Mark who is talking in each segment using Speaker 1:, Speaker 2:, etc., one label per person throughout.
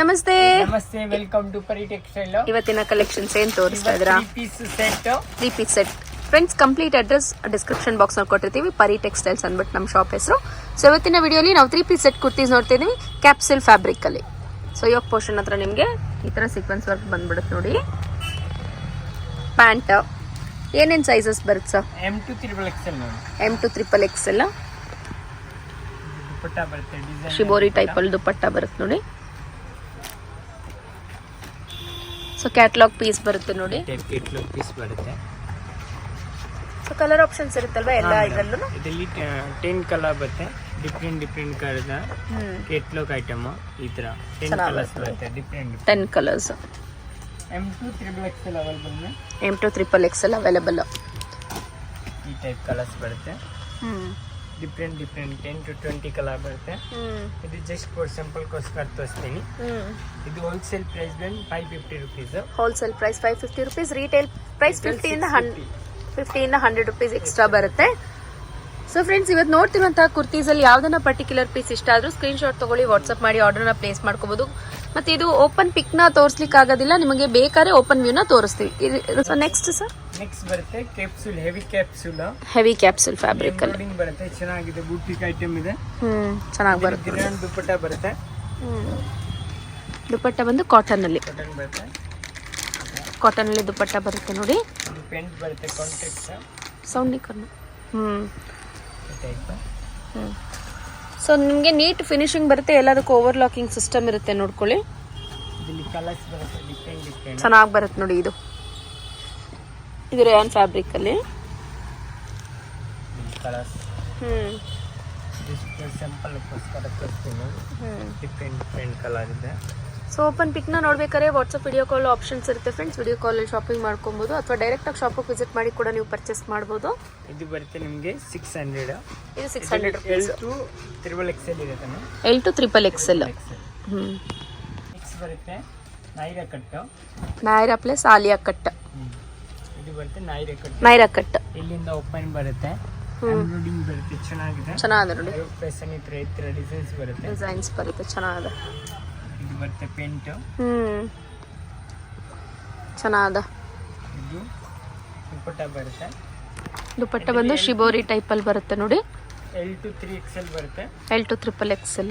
Speaker 1: ನಮಸ್ತೆ
Speaker 2: ನಮಸ್ತೆ, welcome to Pari textile.
Speaker 1: ಇವತ್ತಿನ ಕಲೆಕ್ಷನ್ಸ್ ಏನ್ ತೋರಿಸ್ತಾ ಇದ್ದೀರಾ? 3 piece set friends. Complete address description box ನಲ್ಲಿ ಕೊಟ್ಟಿರ್ತೀವಿ. ಪರಿ ಟೆಕ್ಸ್ಟೈಲ್ಸ್ ಅಂದ್ಬಿಟ್ಟು ನಮ್ಮ ಶಾಪ್ ಹೆಸರು. ಸೊ ಇವತ್ತಿನ ವಿಡಿಯೋಲಿ ನಾವು 3 ಪೀಸ್ ಸೆಟ್ ಕುರ್ತೀಸ್ ನೋಡ್ತಾ ಇದೀವಿ ಕ್ಯಾಪ್ಸೂಲ್ ಫ್ಯಾಬ್ರಿಕ್ ಅಲ್ಲಿ. ಸೊ ಯೋಕ್ ಪೋರ್ಷನ್ ಹತ್ರ ನಿಮಗೆ ಈ ತರ ಸೀಕ್ವೆನ್ಸ್ ವರ್ಕ್ ಬಂದ್ಬಿಡುತ್ತೆ ನೋಡಿ. ಪ್ಯಾಂಟ್ ಏನೇನ್ ಸೈಜಸ್ ಬರುತ್ತೆ sir?
Speaker 2: M2 XXL
Speaker 1: M2 XXL
Speaker 2: dupatta ಬರುತ್ತೆ, ಡಿಸೈನ್
Speaker 1: ಶಿಬೋರಿ ಟೈಪ್ ಅಲ್ಲಿ ದುಪಟ್ಟ ಬರುತ್ತೆ ನೋಡಿ. ಸೊ ಕ್ಯಾಟಲಾಗ್ ಪೀಸ್ ಬರುತ್ತೆ ನೋಡಿ.
Speaker 2: ಕ್ಯಾಟಲಾಗ್ ಪೀಸ್ ಬರುತ್ತೆ.
Speaker 1: ಸೊ ಕಲರ್ ಆಪ್ಷನ್ಸ್ ಇರುತ್ತಲ್ವಾ ಎಲ್ಲ ಇದರಲ್ಲೂ?
Speaker 2: ಇದರಲ್ಲಿ 10 ಕಲರ್ ಬರುತ್ತೆ, ಡಿಫ್ರೆಂಟ್ ಕಲರ್ದ ಕ್ಯಾಟಲಾಗ್ ಐಟಮ್. ಈ ತರ 10 ಕಲರ್ಸ್ ಬರುತ್ತೆ, different
Speaker 1: 10 colours.
Speaker 2: M2 XXL available ಇದೆ.
Speaker 1: M2 XXL available.
Speaker 2: ಈ ಟೈಪ್ ಕಲರ್ಸ್ ಬರುತ್ತೆ. ಡಿಫ್ರೆಂಟ್ 10 to 20 ಕಲರ್ ಬರುತ್ತೆ. ಇದು ಜಸ್ಟ್ ಫಾರ್ ಸಿಂಪಲ್ ಕೋಸ್ಕರ ತೋರಿಸ್ತೀನಿ. ಇದು ಹೋಲ್ಸೇಲ್ ಪ್ರೈಸ್ ಬಂದು 550 rupees.
Speaker 1: Wholesale price 550 rupees. Retail price 50 ಇಂದ 100 rupees ಎಕ್ಸ್ಟ್ರಾ ಬರುತ್ತೆ. ಸೊ ಫ್ರೆಂಡ್ಸ್, ಇವತ್ತು ನೋಡ್ತಿರುವಂತಹ ಕುರ್ತೀಸ್ ಅಲ್ಲಿ ಯಾವ್ದನ್ನ ಪರ್ಟಿಕ್ಯುಲರ್ ಪೀಸ್ ಇಷ್ಟ ಆದ್ರೂ ಸ್ಕ್ರೀನ್ ಶಾಟ್ ತಗೊಳ್ಳಿ, ವಾಟ್ಸ್ಆಪ್ ಮಾಡಿ ಆರ್ಡರ್ನ ಪ್ಲೇಸ್ ಮಾಡ್ಕೋಬಹುದು. ಮತ್ತೆ ಇದು ಓಪನ್ ಪಿಕ್ ನ ತೋರಿಸ್ಲಿಕ್ಕೆ ಆಗೋದಿಲ್ಲ, ನಿಮಗೆ ಬೇಕಾದ್ರೆ ಓಪನ್ ವ್ಯೂ ನ ತೋರಿಸ್ತೀವಿ. ಸೊ ನೆಕ್ಸ್ಟ್ ಸರ್,
Speaker 2: ನೆಕ್ಸ್ಟ್ ಬರುತ್ತೆ ಕ್ಯಾಪ್ಸೂಲ್, ಹೆವಿ ಕ್ಯಾಪ್ಸೂಲ್
Speaker 1: ಫ್ಯಾಬ್ರಿಕ್ ಅಲ್ಲಿ
Speaker 2: ಬರುತ್ತೆ. ಚೆನ್ನಾಗಿದೆ, ಬೂಟಿಕ್ ಐಟಮ್ ಇದೆ.
Speaker 1: ಚೆನ್ನಾಗಿ ಬರುತ್ತೆ.
Speaker 2: ಗ್ರ್ಯಾಂಡ್ ದುಪಟ್ಟ ಬರುತ್ತೆ.
Speaker 1: ದುಪಟ್ಟ ಬಂದು ಕಾಟನ್ ಅಲ್ಲಿ
Speaker 2: ಬರುತ್ತೆ.
Speaker 1: ಕಾಟನ್ ಅಲ್ಲಿ ದುಪಟ್ಟ ಬರುತ್ತೆ ನೋಡಿ.
Speaker 2: ಇದು ಪೆಂಟ್ ಬರುತ್ತೆ, ಕಾಂಟ್ರಾಕ್ಟ್
Speaker 1: ಸೌಂಡ್ ಕರ್ನ. ಸೊ ನಿಮಗೆ ನೀಟ್ ಫಿನಿಶಿಂಗ್ ಬರುತ್ತೆ. ಎಲ್ಲದಕ್ಕೂ ಓವರ್ಲಾಕಿಂಗ್ ಸಿಸ್ಟಮ್ ಇರುತ್ತೆ, ನೋಡ್ಕೊಳ್ಳಿ.
Speaker 2: ಇದರಲ್ಲಿ ಕಲರ್ಸ್ ಬರುತ್ತೆ, ಡಿಫ್ರೆಂಟ್
Speaker 1: ಚೆನ್ನಾಗಿ ಬರುತ್ತೆ ನೋಡಿ. ಇದು ರೇಯಾನ್ ಫ್ಯಾಬ್ರಿಕ್ ಅಲ್ಲಿ
Speaker 2: ಕಲರ್ಸ್. ಸಿಂಪಲ್ ಕೋಸ್ಕರ ತೋರಿಸ್ತೀನಿ. ಡಿಫ್ರೆಂಟ್ ಕಲರ್ ಇದೆ.
Speaker 1: ಸೊ ಓಪನ್ ಪಿಕ್ ನ ನೋಡ್ಬೇಕಾದ್ರೆ ವಾಟ್ಸ್ಆಪ್ ವಿಡಿಯೋ ಕಾಲ್ ಆಪ್ಷನ್ಸ್ ಇರುತ್ತೆ ಫ್ರೆಂಡ್ಸ್. ವಿಡಿಯೋ ಕಾಲ್ ಅಲ್ಲಿ ಶಾಪಿಂಗ್ ಮಾಡ್ಕೊಬಹುದು, ಅಥವಾ ಡೈರೆಕ್ಟ್ ಆಗಿ ಶಾಪಿಗೆ ವಿಸಿಟ್ ಮಾಡಿ ಕೂಡ ನೀವು ಪರ್ಚೇಸ್ ಮಾಡಬಹುದು.
Speaker 2: ಇದು ಬರುತ್ತೆ ನಿಮಗೆ 600.
Speaker 1: ಇದು 600 rupees.
Speaker 2: L2 XXL ಇರುತ್ತೆ.
Speaker 1: L2 XXL.
Speaker 2: ನೆಕ್ಸ್ಟ್ ಬರುತ್ತೆ
Speaker 1: ನಾಯ್ರಾ ಪ್ಲಸ್ ಆಲಿಯಾ ಕಟ್.
Speaker 2: ಇದು ಬರುತ್ತೆ
Speaker 1: ನೈರಾ ಕಟ್.
Speaker 2: ಇಲ್ಲಿಂದ ಓಪನ್ ಬರುತ್ತೆ, ಎಂಬ್ರಾಯ್ಡಿಂಗ್ ಬರುತ್ತೆ.
Speaker 1: ಚೆನ್ನಾಗಿದೆ ನೋಡಿ.
Speaker 2: ಫ್ಯಾಷನ್ ಈ ತರ ಡಿಸೈನ್ಸ್ ಬರುತ್ತೆ,
Speaker 1: ಚೆನ್ನಾಗಿದೆ.
Speaker 2: ಇದು ಬರುತ್ತೆ ಪೆಂಟ್.
Speaker 1: ಚೆನ್ನಾಗಿದೆ.
Speaker 2: ಇದು ದುಪಟ್ಟ ಬರುತ್ತೆ.
Speaker 1: ದುಪಟ್ಟ ಬಂದು ಶಿಬೋರಿ ಟೈಪ್ ಅಲ್ಲಿ ಬರುತ್ತೆ ನೋಡಿ.
Speaker 2: L2 XXL ಬರುತ್ತೆ.
Speaker 1: L2 XXL.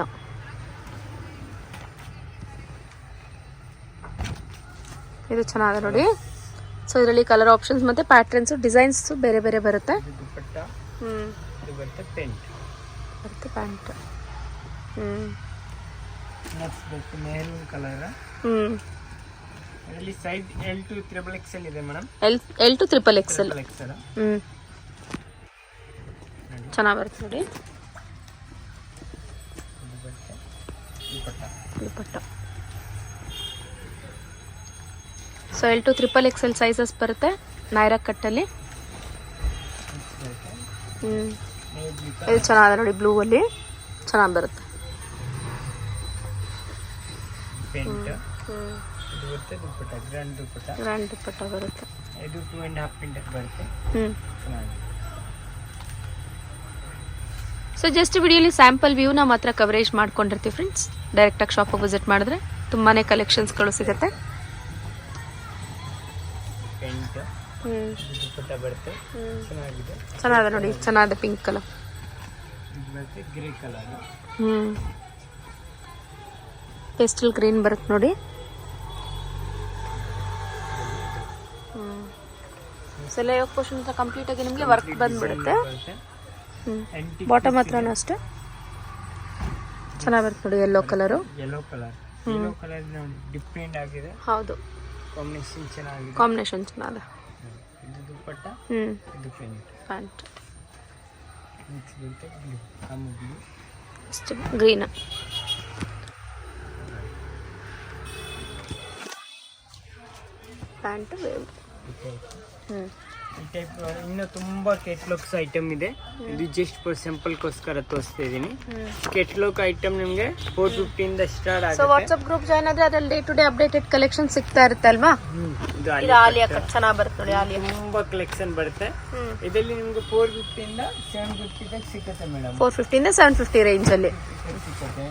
Speaker 1: ಇದು ಚೆನ್ನಾಗಿದೆ ನೋಡಿ. ಸೊ ಇದರಲ್ಲಿ ಕಲರ್ ಆಪ್ಷನ್ಸ್ ಮತ್ತೆ ಪ್ಯಾಟರ್ನ್ಸ್, ಡಿಸೈನ್ಸ್ ಬೇರೆ ಬೇರೆ ಬರುತ್ತೆ.
Speaker 2: ಇದು ದುಪಟ್ಟ. ಇದು ಬರುತ್ತೆ ಪೆಂಟ್.
Speaker 1: ಪ್ಯಾಂಟ್.
Speaker 2: ನೆಕ್ಸ್ಟ್ ಬರುತ್ತೆ ಮೆಹರೂನ್ ಕಲರ್. ಇದರಲ್ಲಿ ಸೈಜ್ L2 XXL ಇದೆ ಮೇಡಮ್.
Speaker 1: L2 XXL. ಚೆನ್ನಾಗಿ ಬರುತ್ತೆ ನೋಡಿ.
Speaker 2: ಇದು ಬರುತ್ತೆ dupatta.
Speaker 1: So L2 XXL sizes ಬರುತ್ತೆ ನೈರಾ ಕಟ್ಟಲ್ಲಿ. ಇದು ಚೆನ್ನಾಗಿದೆ ನೋಡಿ, ಬ್ಲೂ ಅಲ್ಲಿ ಚೆನ್ನಾಗಿ ಬರುತ್ತೆ.
Speaker 2: ಪೆಂಟ್. ಇದು ಬರುತ್ತೆ ದುಪಟ್ಟ, ಗ್ರ್ಯಾಂಡ್ ದುಪಟ್ಟ
Speaker 1: ಬರುತ್ತೆ.
Speaker 2: ಇದು 2.5 ಮೀಟರ್ ಬರುತ್ತೆ.
Speaker 1: ಸೊ ಜಸ್ಟ್ ವಿಡಿಯೋಲಿ ಸ್ಯಾಂಪಲ್ ವ್ಯೂನ ಮಾತ್ರ ಕವರೇಜ್ ಮಾಡ್ಕೊಂಡಿರ್ತೀವಿ ಫ್ರೆಂಡ್ಸ್. ಡೈರೆಕ್ಟ್ ಆಗಿ ಶಾಪಿಗೆ ವಿಸಿಟ್ ಮಾಡಿದ್ರೆ ತುಂಬಾನೇ ಕಲೆಕ್ಷನ್ಸ್ಗಳು ಸಿಗುತ್ತೆ.
Speaker 2: ಪೆಂಟ್. ದುಪಟ್ಟ ಬರುತ್ತೆ,
Speaker 1: ಚೆನ್ನಾಗಿದೆ ನೋಡಿ. ಚೆನ್ನಾಗಿದೆ ಪಿಂಕ್ ಕಲರ್.
Speaker 2: ಇದು ಬರುತ್ತೆ ಗ್ರೇ ಕಲರ್.
Speaker 1: ಪೇಸ್ಟಲ್ ಗ್ರೀನ್ ಬರುತ್ತೆ ನೋಡಿ. ಸೆಲೆ ಯೋಕ್ ಪೋರ್ಷನ್ ಅಂತ ಕಂಪ್ಲೀಟ್ ಆಗಿ ನಿಮಗೆ ವರ್ಕ್ ಬಂದ್ಬಿಡುತ್ತೆ. ಬಾಟಮ್ ಹತ್ರನೂ ಅಷ್ಟೇ ಚೆನ್ನಾಗಿ ಬರುತ್ತೆ ನೋಡಿ. ಯೆಲ್ಲೋ ಕಲರ್
Speaker 2: ಡಿಫ್ರೆಂಟ್ ಆಗಿದೆ.
Speaker 1: ಹೌದು, ಕಾಂಬಿನೇಷನ್ ಚೆನ್ನಾಗಿದೆ.
Speaker 2: ಇದು ದುಪಟ್ಟ. ಇದು
Speaker 1: ಪ್ಯಾಂಟ್.
Speaker 2: Next
Speaker 1: green. ಪ್ಯಾಂಟ್
Speaker 2: ಈ ಟೈಪ್ ಇನ್ನು ತುಂಬಾ ಕೆಟ್ಲಾಗ್ಸ್ ಐಟಮ್ ಇದೆ. ಇದು ಜಸ್ಟ್ ಫಾರ್ ಸಿಂಪಲ್ ಕೋಸ್ಕರ ತೋರಿಸ್ತಾ ಇದೀನಿ. ಕೆಟ್ಲಾಗ್ ಐಟಮ್ ನಿಮಗೆ 450 ಇಂದ ಸ್ಟಾರ್ಟ್ ಆಗುತ್ತೆ.
Speaker 1: ಸೊ ವಾಟ್ಸ್ಆಪ್ ಗ್ರೂಪ್ ಜಾಯಿನ್ ಆದ್ರೆ ಅದ್ರಲ್ಲಿ day to day updated collection ಸಿಗ್ತಾ ಇರುತ್ತೆ ಅಲ್ವಾ? ಇದು ಆಲಿಯಾ ಕಟ್ ಚೆನ್ನಾಗಿ ಬರುತ್ತೆ ನೋಡಿ. ಆಲಿಯಾ
Speaker 2: ತುಂಬಾ ಕಲೆಕ್ಷನ್ ಬರುತ್ತೆ. ಇದರಲ್ಲಿ ನಿಮಗೆ 450 ಇಂದ 750 ತನಕ ಸಿಗುತ್ತೆ ಮೇಡಮ್.
Speaker 1: 450 ಇಂದ 750 ರೇಂಜ್ ಅಲ್ಲಿ
Speaker 2: ಸಿಗುತ್ತೆ.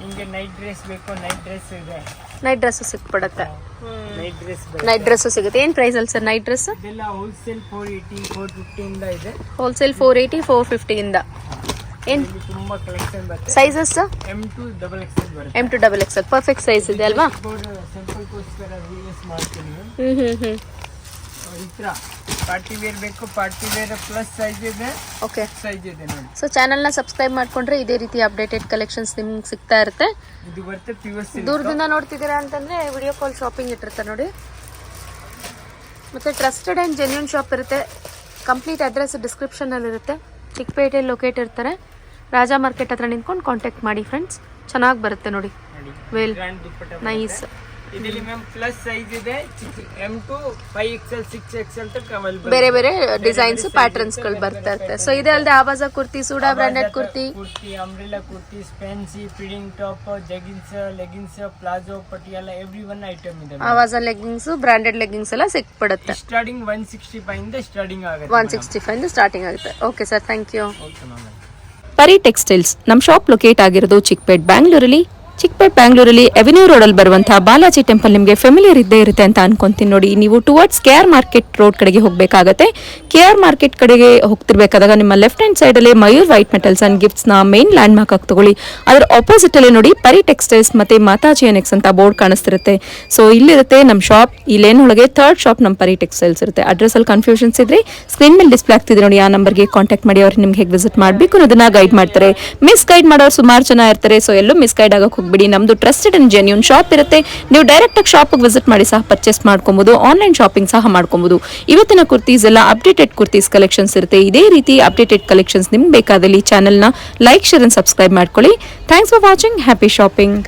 Speaker 2: ಹಿಂಗೆ ನೈಟ್ ಡ್ರೆಸ್ ಬೇಕು, ನೈಟ್ ಡ್ರೆಸ್ ಇದೆ.
Speaker 1: ನೈಟ್ ಡ್ರೆಸ್ ಸಿಕ್ಬಿಡುತ್ತೆ.
Speaker 2: ನೈಟ್ ಡ್ರೆಸ್
Speaker 1: ನೈಟ್ ಡ್ರೆಸ್ ಸಿಗುತ್ತೆ. ಏನ್ ಪ್ರೈಸ್ ಅಲ್ಲಿ ಸರ್ ನೈಟ್ ಡ್ರೆಸ್?
Speaker 2: ಇದೆಲ್ಲ ಹೋಲ್ಸೇಲ್ 480 450 ಇಂದ ಇದೆ.
Speaker 1: ಹೋಲ್ಸೇಲ್ 480 450 ಇಂದ. ಏನ್
Speaker 2: ಇಲ್ಲಿ ತುಂಬಾ ಕಲೆಕ್ಷನ್ ಬರುತ್ತೆ.
Speaker 1: ಸೈಜಸ್
Speaker 2: M2 ಡಬಲ್ XL ಬರುತ್ತೆ.
Speaker 1: M2 double XL perfect size ಇದೆ ಅಲ್ವಾ?
Speaker 2: ಸಿಂಪಲ್ ಕೋಸ್ಕರ ಯೂಸ್ ಮಾಡ್ತೀನಿ. ಇತ್ರ ಪಾರ್ಟಿ ವೇರ್ ಬೇಕು, ಪಾರ್ಟಿ ವೇರ್ ಪ್ಲಸ್ ಸೈಜ್ ಇದೆ,
Speaker 1: ಓಕೆ
Speaker 2: ಸೈಜ್ ಇದೆ ನೋಡಿ.
Speaker 1: ಸೊ ಚಾನೆಲ್ನ ಸಬ್ಸ್ಕ್ರೈಬ್ ಮಾಡ್ಕೊಂಡ್ರೆ ಇದೇ ರೀತಿ ಅಪ್ಡೇಟೆಡ್ ಕಲೆಕ್ಷನ್ಸ್ ನಿಮ್ಗೆ ಸಿಗ್ತಾ ಇರುತ್ತೆ.
Speaker 2: ಇದು ಬರುತ್ತೆ ಪ್ಯೂರ್ ಸಿಲ್ಕ್.
Speaker 1: ದೂರದಿಂದ ನೋಡ್ತಿದ್ದೀರಾ ಅಂತಂದ್ರೆ ವಿಡಿಯೋ ಕಾಲ್ ಶಾಪಿಂಗ್ ಇಟ್ಟಿರ್ತಾರೆ ನೋಡಿ. ಮತ್ತೆ ಟ್ರಸ್ಟೆಡ್ ಆ್ಯಂಡ್ ಜೆನ್ಯೂನ್ ಶಾಪ್ ಇರುತ್ತೆ. ಕಂಪ್ಲೀಟ್ ಅಡ್ರೆಸ್ ಡಿಸ್ಕ್ರಿಪ್ಷನಲ್ಲಿ ಇರುತ್ತೆ. ಚಿಕ್ಕಪೇಟೆಯಲ್ಲಿ ಲೊಕೇಟ್ ಇರ್ತಾರೆ. ರಾಜಾ ಮಾರ್ಕೆಟ್ ಹತ್ರ ನಿಂತ್ಕೊಂಡು ಕಾಂಟ್ಯಾಕ್ಟ್ ಮಾಡಿ ಫ್ರೆಂಡ್ಸ್. ಚೆನ್ನಾಗಿ ಬರುತ್ತೆ ನೋಡಿ. Well nice.
Speaker 2: ಇದರಲ್ಲಿ ಮ್ಯಾಮ್ ಪ್ಲಸ್ ಸೈಜ್ ಇದೆ. M2 5XL 6XL ತನಕ ಅವೈಲೇಬಲ್.
Speaker 1: ಬೇರೆ ಬೇರೆ ಡಿಸೈನ್ಸ್ ಪ್ಯಾಟರ್ನ್ಸ್ ಗಳು ಬರ್ತಾ ಇರುತ್ತೆ. ಸೊ ಇದೆ ಅಲ್ಲದೆ ಆವಾಜ ಕುರ್ತಿ, ಸೂಡಾ branded kurti,
Speaker 2: umbrella kurti, fancy fitting top, jeggings, leggings, palazzo, Patiala every one item ಇದೆ.
Speaker 1: ಆವಾಜ ಲೆಗ್ಗಿಂಗ್ಸ್, ಬ್ರಾಂಡೆಡ್ ಲೆಗ್ಗಿಂಗ್ಸ್ ಎಲ್ಲ ಸಿಕ್ಬಿಡುತ್ತೆ.
Speaker 2: ಸ್ಟಾರ್ಟಿಂಗ್ 165 ಇಂದ ಸ್ಟಾರ್ಟಿಂಗ್ ಆಗುತ್ತೆ.
Speaker 1: 165 ಇಂದ ಸ್ಟಾರ್ಟಿಂಗ್ ಆಗುತ್ತೆ. Okay sir, thank you.
Speaker 2: Okay ma'am.
Speaker 3: Pari textiles ನಮ್ಮ ಶಾಪ್ ಲೊಕೇಟ್ ಆಗಿರೋದು ಚಿಕ್ಕಪೇಟ್ ಬ್ಯಾಂಗ್ಳೂರಲ್ಲಿ. ಚಿಕ್ಕಪೇಟ್ ಬ್ಯಾಂಗ್ಳೂರಲ್ಲಿ ಅವೆನ್ಯೂ ರೋಡಲ್ಲಿ ಬರುವಂತಹ ಬಾಲಾಜಿ ಟೆಂಪಲ್ ನಿಮಗೆ ಫೆಮಿಲಿಯರ್ ಇದ್ದೇ ಇರುತ್ತೆ ಅಂತ ಅನ್ಕೊಂತೀನಿ ನೋಡಿ. ನೀವು ಟುವರ್ಡ್ಸ್ KR ಮಾರ್ಕೆಟ್ ರೋಡ್ ಕಡೆಗೆ ಹೋಗಬೇಕಾಗತ್ತೆ. KR ಮಾರ್ಕೆಟ್ ಕಡೆಗೆ ಹೋಗ್ತಿರ್ಬೇಕಾದಾಗ ನಿಮ್ಮ ಲೆಫ್ಟ್ ಹ್ಯಾಂಡ್ ಸೈಡಲ್ಲಿ ಮಯೂರ್ ವೈಟ್ ಮೆಟಲ್ಸ್ ಅಂಡ್ ಗಿಫ್ಟ್ಸ್ನ ಮೇನ್ ಲ್ಯಾಂಡ್ ಮಾರ್ಕ್ ಆಗಿ ತಗೊಳ್ಳಿ. ಅದರ ಆಪೋಸಿಟ್ ಅಲ್ಲಿ ನೋಡಿ ಪರಿ ಟೆಕ್ಸ್ಟೈಲ್ಸ್ ಮತ್ತೆ ಮಾತಾಜಿ ಅನೆಕ್ಸ್ ಅಂತ ಬೋರ್ಡ್ ಕಾಣಿಸ್ತಿರುತ್ತೆ. ಸೊ ಇಲ್ಲಿರುತ್ತೆ ನಮ್ಮ ಶಾಪ್. ಈ ಲೇನ್ ಒಳಗೆ ಥರ್ಡ್ ಶಾಪ್ ನಮ್ಮ ಪರಿ ಟೆಕ್ಸ್ಟೈಲ್ಸ್ ಇರುತ್ತೆ. ಅಡ್ರೆಸ್ ಅಲ್ಲಿ ಕನ್ಫ್ಯೂಷನ್ಸ್ ಇದ್ರೆ ಸ್ಕ್ರೀನ್ ಮೇಲೆ ಡಿಸ್ಪ್ಲೇ ಆಗ್ತಿದೆ ನೋಡಿ, ಆ ನಂಬರ್ಗೆ ಕಾಂಟ್ಯಾಕ್ಟ್ ಮಾಡಿ. ಅವ್ರಿಗೆ ನಿಮ್ಗೆ ಹೇಗೆ ವಿಸಿಟ್ ಮಾಡಬೇಕು ಅನ್ನೋದನ್ನ ಗೈಡ್ ಮಾಡ್ತಾರೆ. ಮಿಸ್ ಗೈಡ್ ಮಾಡೋರು ಸುಮಾರು ಜನ ಇರ್ತಾರೆ. ಸೊ ಎಲ್ಲೂ ಮಿಸ್ ಗೈಡ್ ಆಗಕ್ಕೆ ಬಿಡಿ. ನಮ್ದು ಟ್ರಸ್ಟೆಡ್ ಅಂಡ್ ಜೆನ್ಯೂನ್ ಶಾಪ್ ಇರುತ್ತೆ. ನೀವು ಡೈರೆಕ್ಟ್ ಆಗಿ ಶಾಪ್ ವಿಸಿಟ್ ಮಾಡಿ ಸಹ ಪರ್ಚೇಸ್ ಮಾಡ್ಕೊಬಹುದು. ಆನ್ಲೈನ್ ಶಾಪಿಂಗ್ ಸಹ ಮಾಡ್ಕೊಬಹುದು. ಇವತ್ತಿನ ಕುರ್ತೀಸ್ ಎಲ್ಲ ಅಪ್ಡೇಟೆಡ್ ಕುರ್ತೀಸ್ ಕಲೆಕ್ಷನ್ಸ್ ಇರುತ್ತೆ. ಇದೇ ರೀತಿ ಅಪ್ಡೇಟೆಡ್ ಕಲೆಕ್ಷನ್ಸ್ ನಿಮ್ಗೆ ಬೇಕಾದಲ್ಲಿ ಚಾನೆಲ್ನ ಲೈಕ್, ಶೇರ್ ಅಂಡ್ ಸಬ್ಸ್ಕ್ರೈಬ್ ಮಾಡ್ಕೊಳ್ಳಿ. Thanks for watching. Happy shopping.